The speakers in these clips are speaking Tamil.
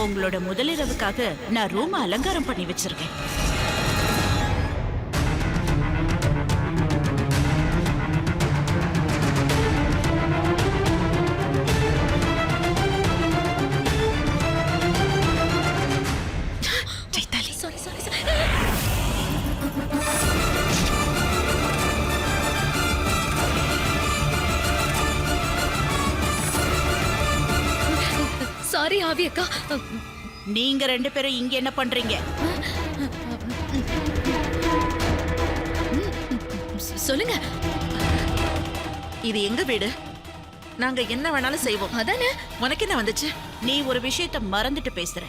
உங்களோட முதலிரவுக்காக நான் ரூம் அலங்காரம் பண்ணி வச்சிருக்கேன். சாரி ஆவி அக்கா. நீங்க ரெண்டு பேரும் இங்க என்ன பண்றீங்க? சொல்லுங்க. இது எங்க வீடு, நாங்க என்ன வேணாலும் செய்வோம். அதானே. உனக்கு என்ன வந்துச்சு? நீ ஒரு விஷயத்த மறந்துட்டு பேசுற.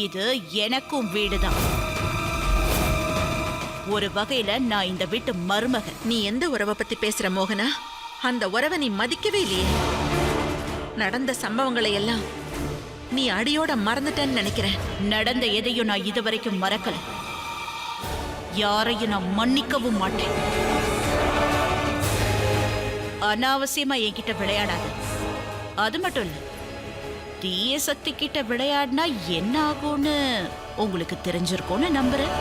இது எனக்கும் வீடுதான். ஒரு வகையில நான் இந்த வீட்டு மருமகன். நீ எந்த உறவை பத்தி பேசுற மோகனா? அந்த உறவை நீ மதிக்கவே இல்லையே. நடந்த சம்பவங்களை எல்லாம் நீ அடியோட மறந்துட்டேன்னு நினைக்கிறேன். நடந்த எதையும் நான் இதுவரைக்கும் மறக்கல. யாரையும் நான் மன்னிக்கவும் மாட்டேன். அனாவசியமா என்கிட்ட விளையாடாது. அது மட்டும் இல்ல, தீய சக்தி கிட்ட விளையாடினா என்ன ஆகும்னு உங்களுக்கு தெரிஞ்சிருக்கும்னு நம்புறேன்.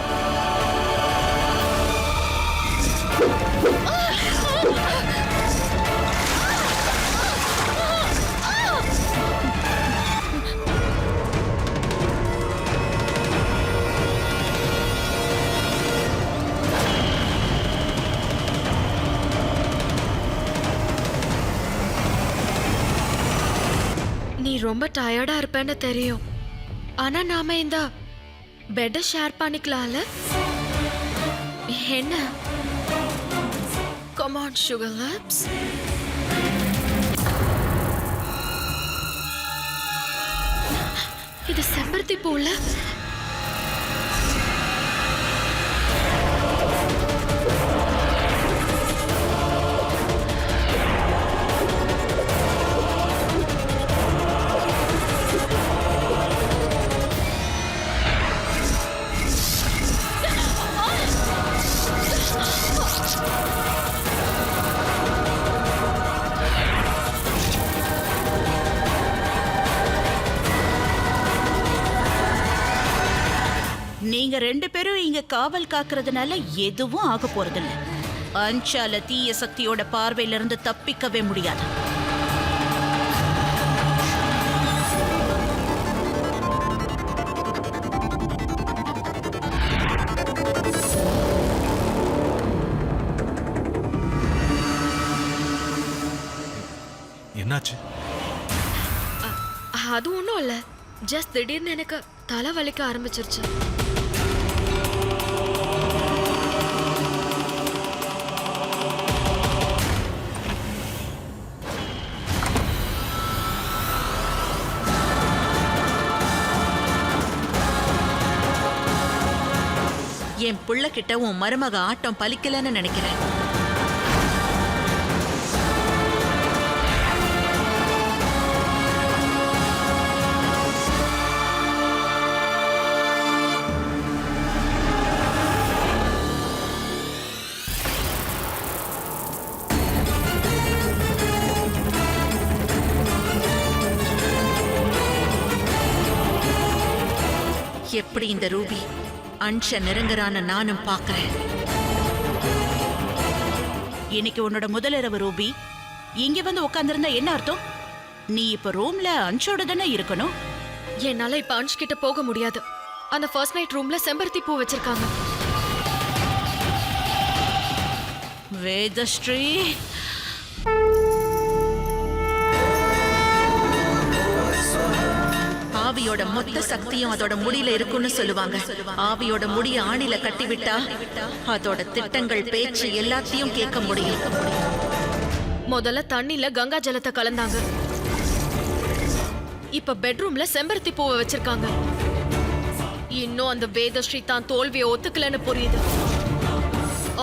நீ ரொம்ப டயர்டா இருப்பேன்னு தெரியும். ஆனா நாம இந்த பெட் ஷேர் பண்ணிக்கலாம்ல? என்ன? Come on, sugar lips. இது செம்பருத்தி பூல. நீங்க ரெண்டு பேரும் இங்க காவல் காக்குறதுனால எதுவும் ஆக போறதில்ல. அஞ்சால தீய சக்தியோட பார்வையில இருந்து தப்பிக்கவே முடியாது. என்னாச்சு? அது ஒண்ணும் இல்ல. ஜஸ்ட் திடீர்னு எனக்கு தலை வலிக்க ஆரம்பிச்சிருச்சு. என் புள்ள கிட்ட உன் மருமக ஆட்டம் பலிக்கலன்னு நினைக்கிறேன். எப்படி இந்த ரூபி அன்ஷ நெருங்குறான்னு நானும் பார்க்கிறேன். இன்னைக்கு உன்னோட முதலிரவு ரூபி. இங்க வந்து உட்கார்ந்திருந்தா என்ன அர்த்தம்? நீ இப்ப ரூம்ல அன்ஷோட தானே இருக்கணும். என்னால இப்ப அன்ஷ் கிட்ட போக முடியாது. அந்த ஃபர்ஸ்ட் நைட் ரூம்ல செம்பருத்தி பூ வச்சிருக்காங்க. வேதஸ்ரீ, ஆவியோட மொத்த சக்தியும் அதோட முடியில இருக்குன்னு சொல்லுவாங்க. ஆவியோட முடிய ஆணில கட்டிவிட்டா அதோட திட்டங்கள், பேச்சு எல்லாத்தையும் கேட்க முடியும். முதல்ல தண்ணில கங்கா ஜலத்தை கலந்தாங்க. இப்ப பெட்ரூம்ல செம்பருத்தி பூவை வச்சிருக்காங்க. இன்னும் அந்த வேதஸ்ரீ தான் தோல்வியை ஒத்துக்கலன்னு புரியுது.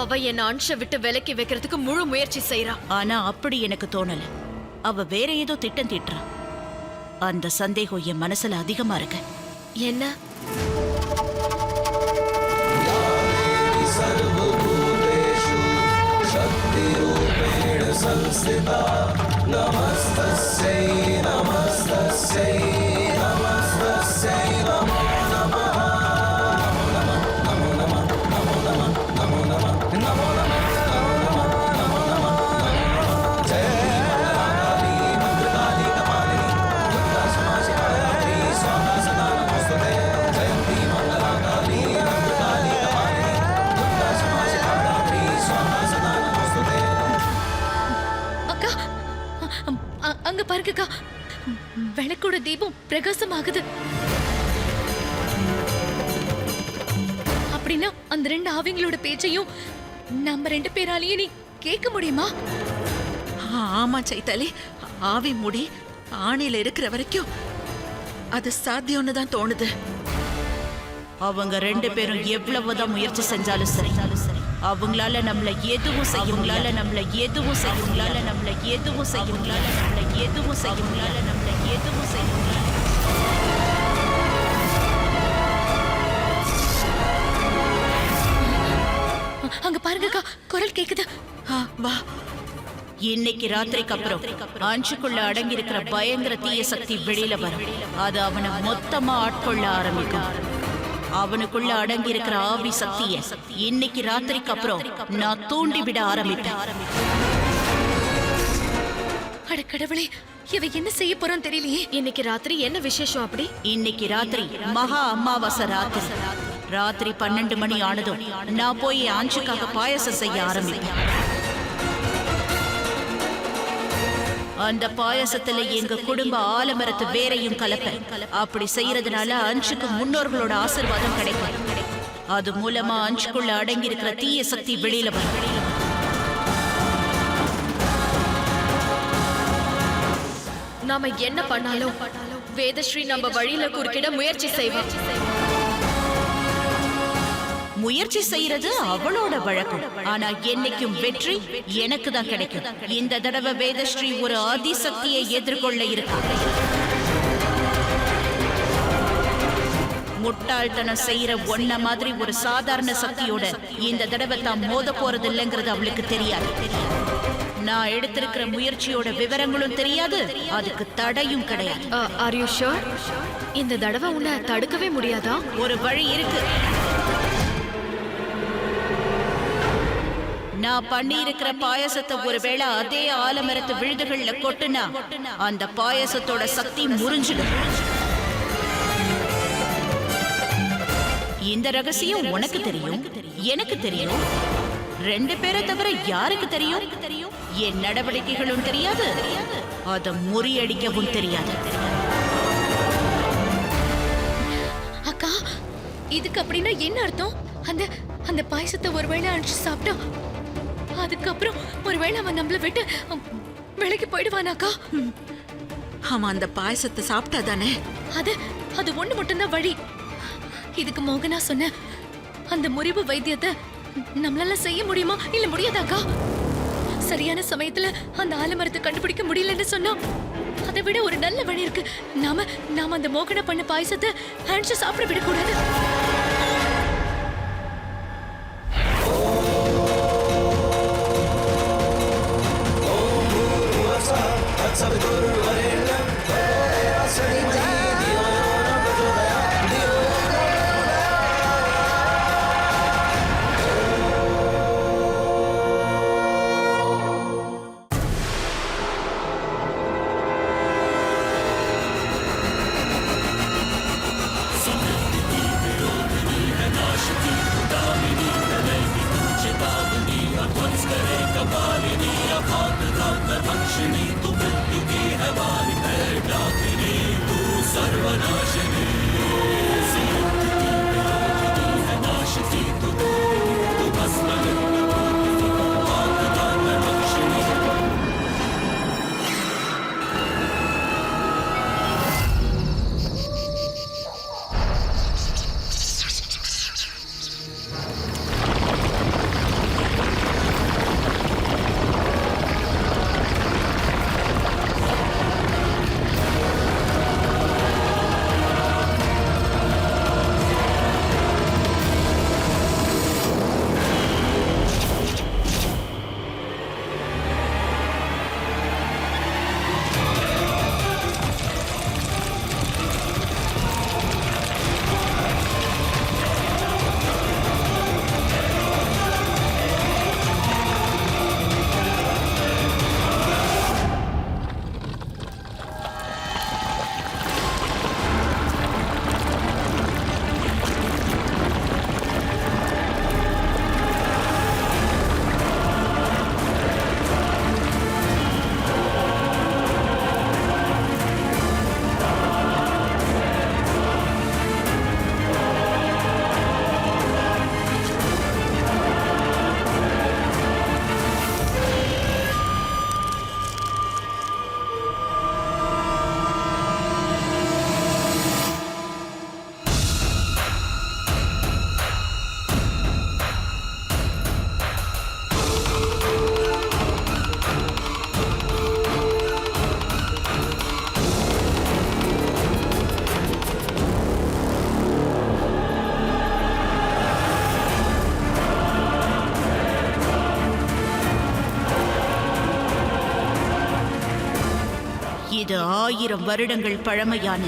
அவ என்ன அன்ஷ விட்டு விலக்கி வைக்கிறதுக்கு முழு முயற்சி செய்யறா. ஆனா அப்படி எனக்கு தோணல. அவ வேற ஏதோ திட்டம் தீட்டுறா. அந்த சந்தேகம் என் மனசுல அதிகமா இருக்கு. என்ன? நமஸ்தஸ்யை நமஸ்தஸ்யை நமஸ்தஸ்யை பாருங்கக்கா, விளக்கோட தீபம் பிரகாசமாகுது. அப்படின்னா அந்த 2 ஆவிங்களோட பேச்சையும் நம்ம 2 பேராலேயே நீ கேட்க முடியுமா? ஆமா சைத்தாலி, ஆவி முடி ஆணில இருக்கிற வரைக்கும் அது சாத்தியம்னு தான் தோணுது. அவங்க 2 பேரும் எவ்வளவுதான் முயற்சி செஞ்சாலும் சரி, அவங்களால நம்மள எதுவும் செய்யுங்களால நம்மள எதுவும் செய்யுங்களால நம்மள எதுவும் செய்யுங்களால நம்மள எதுவும் செய்யுங்களால நம்மள எதுவும் செய்யுங்களால அங்க பாருங்கக்கா, குரல் கேக்குது. வா. இன்னைக்கு ராத்திரிக்கு அப்புறம் அஞ்சுக்குள்ள அடங்கி இருக்கிற பயங்கர தீய சக்தி வெளியில வரும். அது அவனை மொத்தமா ஆட்கொள்ள ஆரம்பிக்கும். அவனுக்குள்ள அடங்கி இருக்கிற ஆவி சக்திய இன்னைக்கு ராத்திரிக்கு அப்புறம் நான் தூண்டி விட ஆரம்பிப்பேன். அட கடவுளே, இவ என்ன செய்ய போறான்னு தெரியலையே. இன்னைக்கு ராத்திரி என்ன விசேஷம் அப்படி? இன்னைக்கு ராத்திரி மகா அமாவாசை ராத்திரி. ராத்திரி 12 மணி ஆனதும் நான் போய் ஆஞ்சுக்காக பாயசம் செய்ய ஆரம்பிப்பேன். அந்த பாயசத்துல எங்க குடும்ப ஆலமரத்து வேரையும் கலப்பேன். அப்படி செய்யறதுனால அஞ்சுக்கு முன்னோர்களோட ஆசீர்வாதம் கிடைக்கும். அது மூலமா அஞ்சுக்குள்ள அடங்கி இருக்கிற தீய சக்தி வெளியில வரும். நாம என்ன பண்ணாலும் வேதஸ்ரீ நம்ம வழியில குறுக்கிட முயற்சி செய்வோம். முயற்சி செய்யறது அவளோட வழக்கம். ஆனா என்னைக்கும் வெற்றி எனக்கு தான் கிடைக்கும். இந்த தடவை வேதஸ்ரீ ஒரு ஆதிசக்தியை எதிர்கொள்ள இருக்காங்க. முட்டாள்தனம் செய்யற ஒன்ன மாதிரி ஒரு சாதாரண சக்தியோட இந்த தடவை தான் மோத போறது இல்லைங்கிறது அவளுக்கு தெரியாது. நான் எடுத்திருக்கிற முயற்சியோட விவரங்களும் தெரியாது, அதுக்கு தடையும் கிடையாது. Are you sure? இந்த தடவை உன்னை தடுக்கவே முடியாதா? ஒரு வழி இருக்கு. நான் பண்ணி இருக்கிற பாயசத்தை ஒருவேளை அதே ஆலமரத்து விழுதுகள்ல கொட்டுனா அந்த பாயசத்தோட சக்தி முறிஞ்சிடும். இந்த ரகசியம் உனக்கு தெரியும், எனக்கு தெரியும். 2 பேரை தவிர யாருக்கு தெரியும்? என் நடவடிக்கைகளும் தெரியாது, அதை முறியடிக்கவும் தெரியாது. அக்கா, இதுக்கு அப்படின்னா என்ன அர்த்தம்? அந்த அந்த பாயசத்தை ஒருவேளை அடிச்சு சாப்பிட்டா அதுக்கப்புறம் ஒருவேளை அவன் நம்மள விட்டு விலைக்கு போயிடுவானாக்கா? அவன் அந்த பாயசத்தை சாப்பிட்டா தானே? அது அது ஒண்ணு மட்டும்தான் வழி. இதுக்கு மோகனா சொன்ன அந்த முறிவு வைத்தியத்தை நம்மளால செய்ய முடியுமா இல்ல முடியாதாக்கா? சரியான சமயத்துல அந்த ஆலமரத்தை கண்டுபிடிக்க முடியலன்னு சொன்னா அதை விட ஒரு நல்ல வழி இருக்கு. நாம அந்த மோகனா பண்ண பாயசத்தை அடிச்சு சாப்பிட விடக்கூடாது. இது 1000 வருடங்கள் பழமையான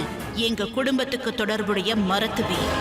எங்க குடும்பத்துக்கு தொடர்புடைய மரத்து வேர்.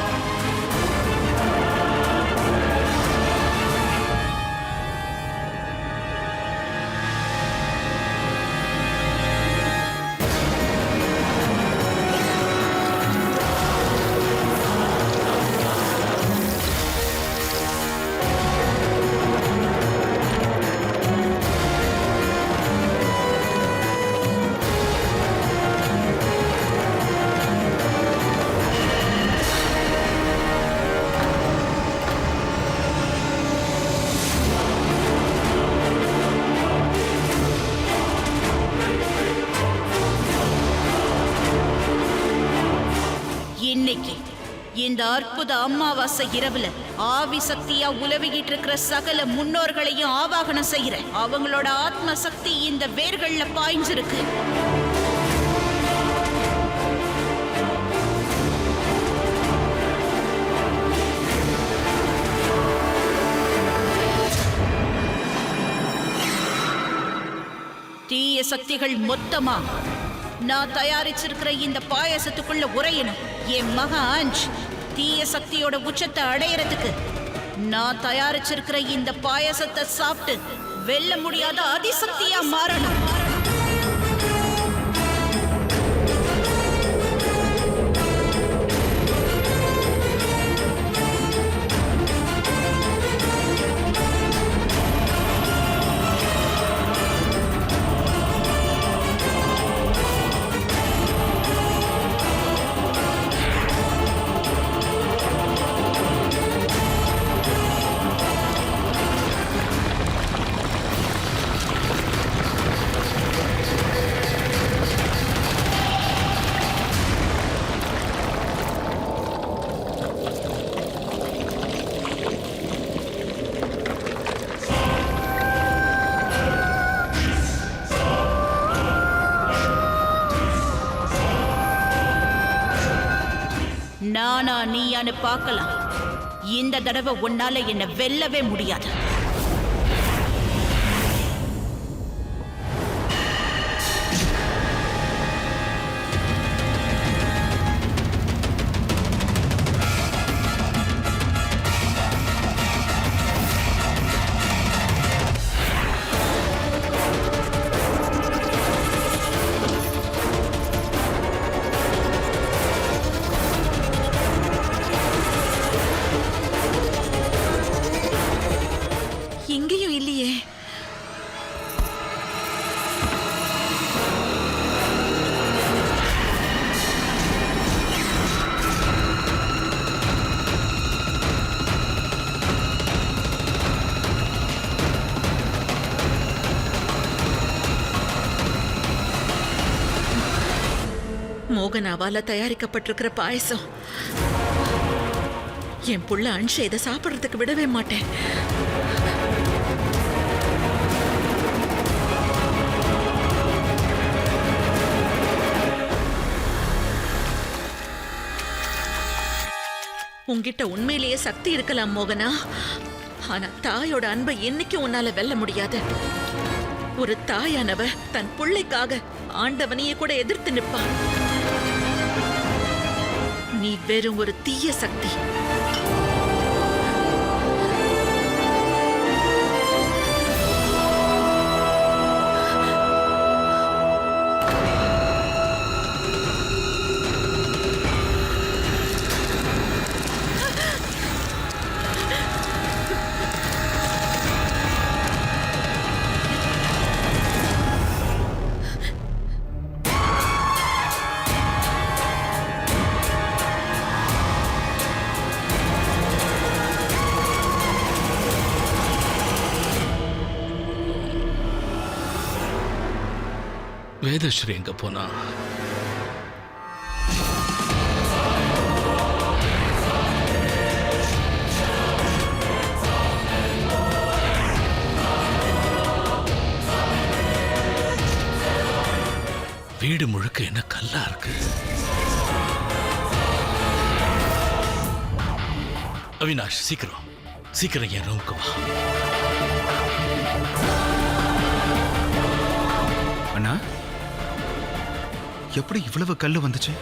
இன்னைக்கு இந்த அற்புத அமாவாசை இரவுல ஆவி சக்தியா உலவிக்கிட்டு இருக்கிற சகல முன்னோர்களையும் ஆவாகனம் செய்யற அவங்களோட ஆத்ம சக்தி இந்த வேர்கள்ல பாய்ஞ்சிருக்கு. தீய சக்திகள் மொத்தமா நான் தயாரிச்சிருக்கிற இந்த பாயசத்துக்குள்ள உரையணும். என் மகா அஞ்ச் தீய சக்தியோட உச்சத்தை அடையறதுக்கு நான் தயாரிச்சிருக்கிற இந்த பாயசத்தை சாப்பிட்டு வெல்ல முடியாத அதிசக்தியா மாறணும். நானா நீயான்னு பார்க்கலாம். இந்த தடவை உன்னால என்ன வெல்லவே முடியாது. எங்கேயும் இல்லையே. மோகனாவால தயாரிக்கப்பட்டிருக்கிற பாயசம். என் புள்ள அன்ஷை இதை சாப்பிடுறதுக்கு விடவே மாட்டேன். உன்கிட்ட உண்மையிலேயே சக்தி இருக்கலாம் மோகனா. ஆனா தாயோட அன்பை என்னைக்கு உன்னால வெல்ல முடியாது. ஒரு தாயானவ தன் பிள்ளைக்காக ஆண்டவனையே கூட எதிர்த்து நிற்பான். நீ வெறும் ஒரு தீய சக்தி. வேதஸ்ரீ எங்க போனா? வீடு முழுக்க என்ன கல்லா இருக்கு. அவினாஷ், சீக்கிரம் சீக்கிரம் என் ரூமுக்கு வா. அண்ணா, எப்படி இவ்வளவு கல்லு வந்துச்சு?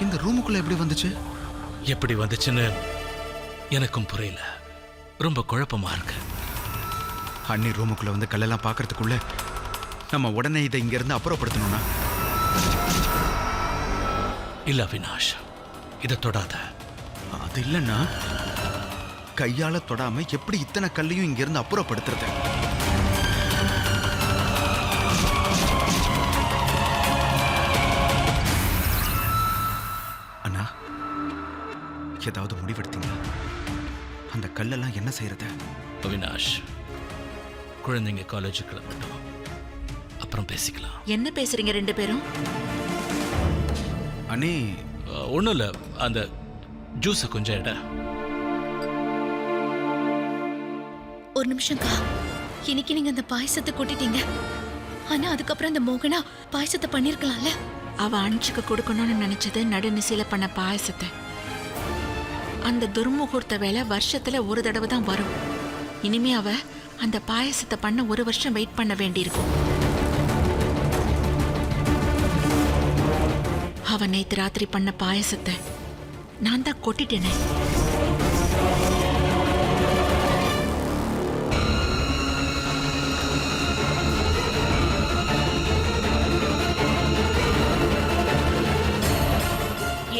இந்த ரூமுக்குள்ள எப்படி வந்துச்சு? எப்படி வந்துச்சுன்னு எனக்கும் புரியல. ரொம்ப குழப்பமா இருக்கு. அண்ணி ரூமுக்குள்ள வந்து கல்லெல்லாம் பார்க்கறதுக்குள்ள நம்ம உடனே இதை இங்க இருந்து அப்புறப்படுத்தணும்னா? இல்ல அவினாஷ், இதை தொடாத. அது இல்லைன்னா கையால தொடாம எப்படி இத்தனை கல்லையும் இங்க இருந்து அப்புறப்படுத்துறது? அண்ணா, ஏதாவது முடிவெடுத்தீங்களா? அந்த கல்லெல்லாம் என்ன செய்யறது? அவினாஷ், குழந்தைங்க காலேஜுக்கு கிளம்பட்டும், அப்புறம் பேசிக்கலாம். என்ன பேசுறீங்க ரெண்டு பேரும்? அண்ணே, ஒன்றும் இல்லை, அந்த ஜூஸை கொஞ்சம் எட. ஒரு நிமிஷம்க்கா, இன்னைக்கு நீங்க அந்த பாயசத்தை கொட்டிட்டீங்க. ஆனா அதுக்கப்புறம் அந்த மோகனா பாயசத்தை பண்ணிருக்கலாம்ல. அவ அனுச்சுக்கு கொடுக்கணும்னு நினைச்சது நடுநிசையில பண்ண பாயசத்தை. அந்த துர்முகூர்த்த வேலை வருஷத்துல ஒரு தடவை தான் வரும். இனிமே அவ அந்த பாயசத்தை பண்ண ஒரு வருஷம் வெயிட் பண்ண வேண்டியிருக்கும். அவ நேத்து ராத்திரி பண்ண பாயசத்தை நான் தான் கொட்டிட்டேனே.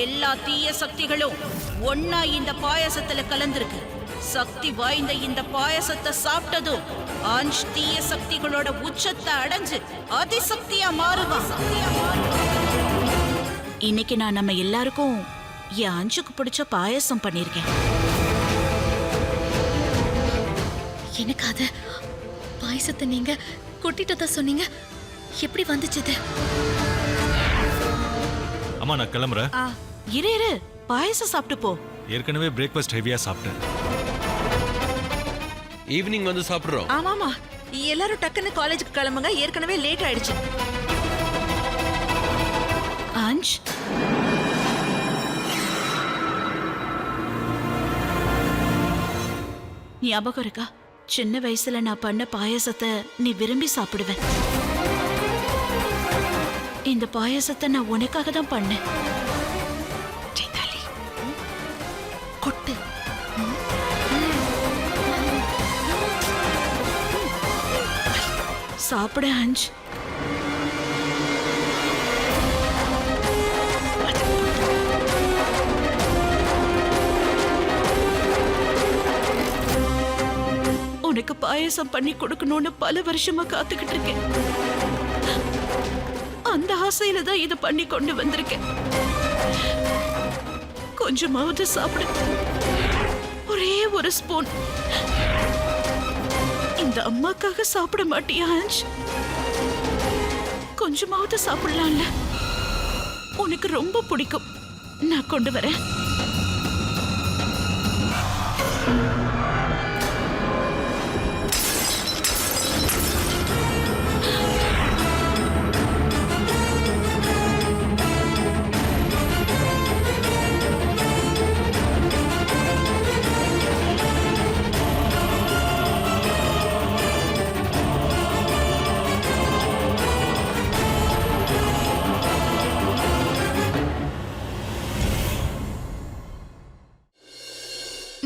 எல்லா தீய சக்திகளும் ஒன்னா இந்த பாயசத்துல கலந்திருக்கு. சக்தி வாய்ந்த இந்த பாயசத்தை சாப்பிட்டதும் அஞ்ச் தீய சக்திகளோட உச்சத்தை அடைஞ்சு அதிசக்தியா மாறுவான். இன்னைக்கு நான் நம்ம எல்லாருக்கும் என் அஞ்சுக்கு பிடிச்ச பாயசம் பண்ணிருக்கேன். எனக்கு பாயசத்தை நீங்க கொட்டிட்டதா சொன்னீங்க. எப்படி வந்துச்சு? அம்மா நான் கிளம்புறேன். இரு பாயசம் சாப்பிட்டு போ. ஏற்கனவே பிரேக்ஃபாஸ்ட் ஹெவியா சாப்பிட்டேன். ஈவினிங் வந்து சாப்பிடுறோம். ஆமாமா, எல்லாரும் டக்குன்னு காலேஜுக்கு கிளம்புங்க, ஏற்கனவே லேட் ஆயிடுச்சு. அஞ்ச், ஞாபகம் இருக்கா? சின்ன வயசுல நான் பண்ண பாயசத்தை நீ விரும்பி சாப்பிடுவேன். இந்த பாயசத்தை நான் உனக்காக தான் பண்ணேன். கொட்டு. சாப்பிட அஞ்ச். உனக்கு பாயசம் பண்ணி கொடுக்கணும்னு பல வருஷமா காத்துக்கிட்டு இருக்கேன். அந்த ஆசையில தான் இதை பண்ணி கொண்டு வந்திருக்கேன். கொஞ்சமாவது சாப்பிடு. ஒரே ஒரு ஸ்பூன். இந்த அம்மாக்காக சாப்பிட மாட்டியா அஞ்ச்? கொஞ்சமாவது சாப்பிடலாம்ல. உனக்கு ரொம்ப பிடிக்கும். நான் கொண்டு வரேன்.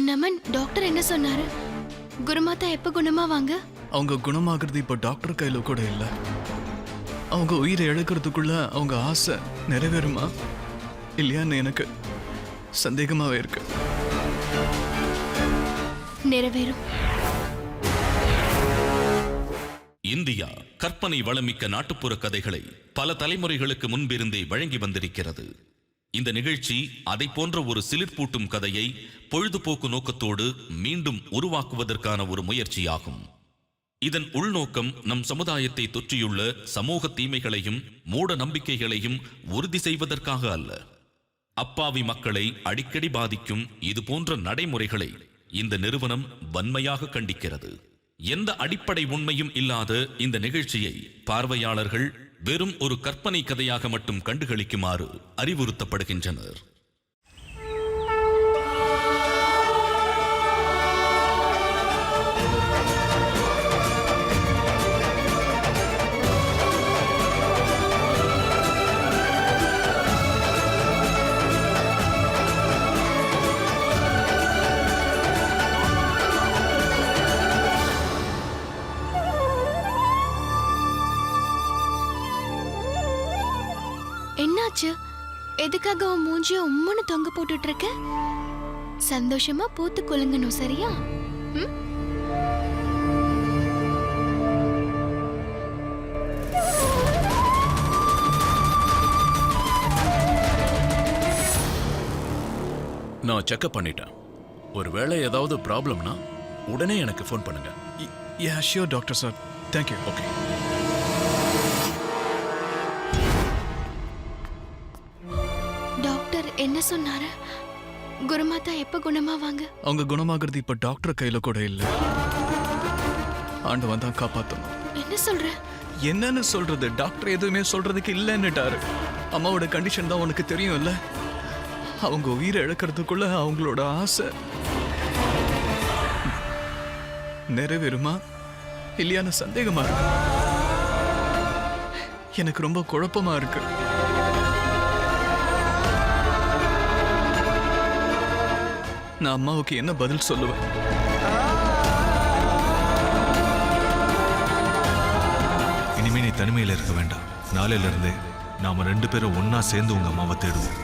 நமன், டாக்டர் என்ன சொன்னாரு? குருமாதா எப்ப குணமாவாங்க? அவங்க குணமாகிறது இப்ப டாக்டர் கையில கூட இல்ல. அவங்க உயிரை இழக்கிறதுக்குள்ள அவங்க ஆசை நிறைவேறுமா இல்லையான்னு எனக்கு சந்தேகமாவே இருக்கு. நிறைவேறும். இந்தியா கற்பனை வளமிக்க நாட்டுப்புற கதைகளை பல தலைமுறைகளுக்கு முன்பிருந்தே வழங்கி வந்திருக்கிறது. இந்த நிகழ்ச்சி அதை போன்ற ஒரு சிலிர்ப்பூட்டும் கதையை பொழுதுபோக்கு நோக்கத்தோடு மீண்டும் உருவாக்குவதற்கான ஒரு முயற்சியாகும். இதன் உள்நோக்கம் நம் சமுதாயத்தை தொற்றியுள்ள சமூக தீமைகளையும் மூட நம்பிக்கைகளையும் உறுதி செய்வதற்காக அல்ல. அப்பாவி மக்களை அடிக்கடி பாதிக்கும் இது போன்ற நடைமுறைகளை இந்த நிறுவனம் வன்மையாக கண்டிக்கிறது. எந்த அடிப்படை உண்மையும் இல்லாத இந்த நிகழ்ச்சியை பார்வையாளர்கள் வெறும் ஒரு கற்பனை கதையாக மட்டும் கண்டுகளிக்குமாறு அறிவுறுத்தப்படுகின்றனர். என்னாச்சு? எதுக்காக உன் மூஞ்சிய உம்முன்னு தொங்க போட்டுட்டு இருக்க? சந்தோஷமா பூத்து குலுங்கணும், சரியா? ம்? நான் செக்அப் பண்ணிட்டேன். ஒருவேளை ஏதாவது ப்ராப்ளம்னா உடனே எனக்கு ஃபோன் பண்ணுங்க. Yeah sure doctor sir. Thank you. Okay. Doctor என்ன சொன்னாரு? குருமாதா எப்ப குணமாவாங்க? அவங்க குணமாகிறது இப்ப டாக்டர் கையில கூட இல்ல. ஆண்டவன் தான் காப்பாத்தணும். என்ன சொல்ற? என்னன்னு சொல்றது? டாக்டர் எதுவுமே சொல்றதுக்கு இல்லன்னுட்டாரு. அம்மாவோட கண்டிஷன் தான் உனக்கு தெரியும் இல்ல? அவங்க உயிரை இழக்கிறதுக்குள்ள அவங்களோட ஆசை நிறைவேறுமா இல்லையான சந்தேகமா இருக்கு. எனக்கு ரொம்ப குழப்பமா இருக்கு. நான் அம்மாவுக்கு என்ன பதில் சொல்லுவேன்? இனிமே நீ தனிமையில் இருக்க வேண்டாம். நாளையில இருந்தே நாம 2 பேரும் ஒன்னா சேர்ந்து உங்க அம்மாவை தேடுவோம்.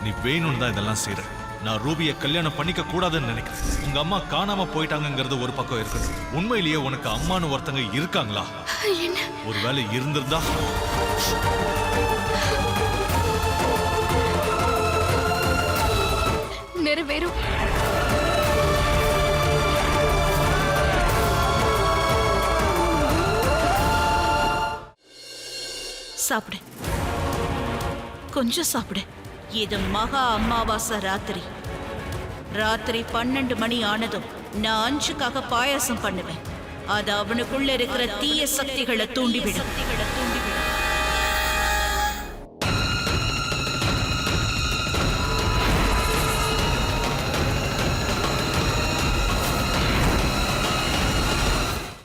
நீ வேணும்னு தான் இதெல்லாம் செய்யற. நான் ரூபியை கல்யாணம் பண்ணிக்க கூடாதுன்னு நினைக்கிறேன். உங்க அம்மா காணாம போயிட்டாங்கிறது ஒரு பக்கம் இருக்கட்டும், உண்மையிலேயே உனக்கு அம்மானு ஒருத்தங்க இருக்காங்களா? ஒருவேளை இருந்திருந்தா நிறைவேறும். சாப்பிடு, கொஞ்சம் சாப்பிடு. இது மகா அமாவாசை ராத்திரி. ராத்திரி 12 மணி ஆனதும் நான் அஞ்சுக்காக பாயாசம் பண்ணுவேன். அது அவனுக்குள்ள இருக்கிற தீய சக்திகளை தூண்டிவிடும்.